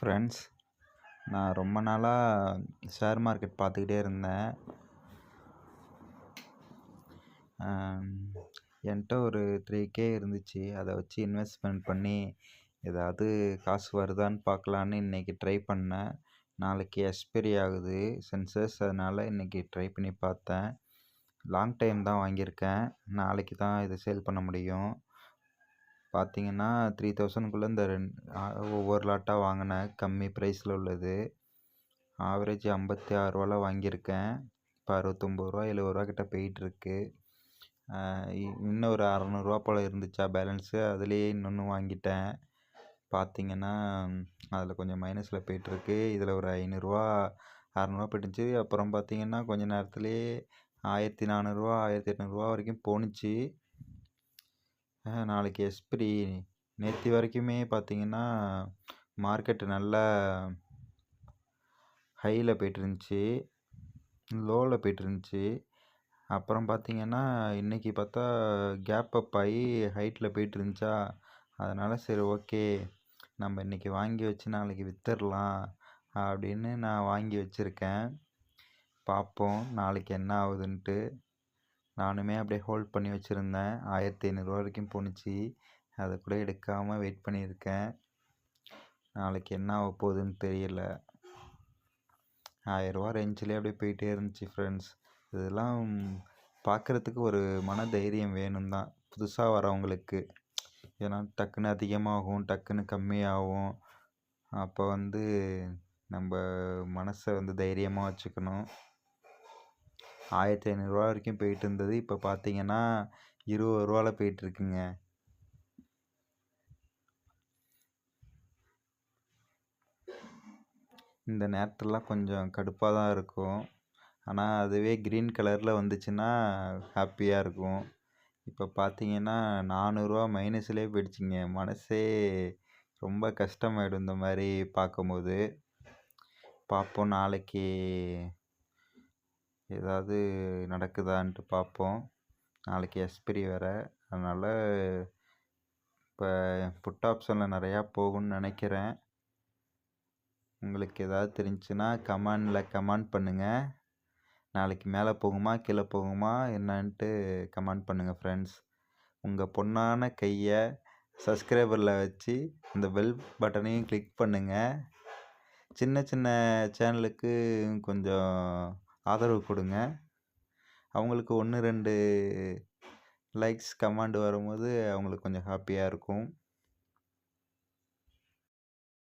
Friends, நான் ரொம்ப நாளாக ஷேர் மார்க்கெட் பார்த்துக்கிட்டே இருந்தேன். என்கிட்ட ஒரு 3K இருந்துச்சு. அதை வச்சு இன்வெஸ்ட்மெண்ட் பண்ணி ஏதாவது காசு வருதான்னு பார்க்கலான்னு இன்றைக்கி ட்ரை பண்ணேன். நாளைக்கு எக்ஸ்பைரி ஆகுது சென்சஸ், அதனால் இன்றைக்கி ட்ரை பண்ணி பார்த்தேன். லாங் டைம் தான் வாங்கியிருக்கேன். நாளைக்கு தான் இது சேல் பண்ண முடியும். பார்த்தீங்கன்னா 3000க்குள்ளே இந்த ஒவ்வொரு லாட்டாக வாங்கினேன். கம்மி ப்ரைஸில் உள்ளது. ஆவரேஜ் 56 வாங்கியிருக்கேன். இப்போ 69 70 கிட்ட போயிட்டுருக்கு. இன்னும் ஒரு 600 போல் இருந்துச்சா பேலன்ஸு, அதுலேயே இன்னொன்று வாங்கிட்டேன். பார்த்தீங்கன்னா அதில் கொஞ்சம் மைனஸில் போயிட்டுருக்கு. இதில் ஒரு 500 600 போயிட்டுச்சு. அப்புறம் பார்த்தீங்கன்னா கொஞ்ச நேரத்துலேயே 1400 1800 வரைக்கும் போணுச்சு. நாளைக்கு எக்ஸ்பைரி. நேற்று வரைக்குமே பார்த்தீங்கன்னா மார்க்கெட்டு நல்லா ஹையில் போய்ட்டுருந்துச்சி, லோவில் போய்ட்டுருந்துச்சி. அப்புறம் பார்த்தீங்கன்னா இன்றைக்கி பார்த்தா கேப் அப் ஆகி ஹைட்டில் போய்ட்டுருந்துச்சா, அதனால் சரி ஓகே நம்ம இன்றைக்கி வாங்கி வச்சு நாளைக்கு விற்றுடலாம் அப்படின்னு நான் வாங்கி வச்சுருக்கேன். பார்ப்போம் நாளைக்கு என்ன ஆகுதுன்ட்டு. நானுமே அப்படியே ஹோல்ட் பண்ணி வச்சுருந்தேன். 1500 வரைக்கும் போணுச்சு. அதை கூட எடுக்காமல் வெயிட் பண்ணியிருக்கேன். நாளைக்கு என்ன ஆக போகுதுன்னு தெரியல. 1000 ரேஞ்சிலே அப்படியே போயிட்டே இருந்துச்சு ஃப்ரெண்ட்ஸ். இதெல்லாம் பார்க்குறதுக்கு ஒரு மன தைரியம் வேணும் தான், புதுசாக வரவங்களுக்கு. ஏன்னா டக்குன்னு அதிகமாகும், டக்குன்னு கம்மியாகும். அப்போ நம்ம மனசை தைரியமாக வச்சுக்கணும். 1500 வரைக்கும் போயிட்டு இருந்தது. இப்போ பார்த்தீங்கன்னா 20 போயிட்டுருக்குங்க. இந்த நேரத்துலலாம் கொஞ்சம் கடுப்பாக தான் இருக்கும். ஆனால் அதுவே க்ரீன் கலரில் வந்துச்சுன்னா ஹாப்பியாக இருக்கும். இப்போ பார்த்தீங்கன்னா 400 மைனஸ்லேயே போயிடுச்சுங்க. மனசே ரொம்ப கஷ்டமாயிடும் இந்த மாதிரி பார்க்கும்போது. பார்ப்போம் நாளைக்கு ஏதாவது நடக்குதான்ட்டு பார்ப்போம். நாளைக்கு எக்ஸ்பைரி வேறு, அதனால் இப்போ புட் ஆப்ஷனில் நிறையா போகும்னு நினைக்கிறேன். உங்களுக்கு ஏதாவது தெரிஞ்சுன்னா கமெண்ட் பண்ணுங்கள். நாளைக்கு மேலே போகுமா கீழே போகுமா என்னன்ட்டு கமெண்ட் பண்ணுங்கள் ஃப்ரெண்ட்ஸ். உங்கள் பொண்ணான கையை சப்ஸ்கிரைபரில் வச்சு இந்த பெல் பட்டனையும் கிளிக் பண்ணுங்கள். சின்ன சின்ன சேனலுக்கு கொஞ்சம் ஆதரவு கொடுங்க. அவங்களுக்கு 1 2 லைக்ஸ் கமெண்ட் வரும்போது அவங்களுக்கு கொஞ்சம் ஹாப்பியாக இருக்கும்.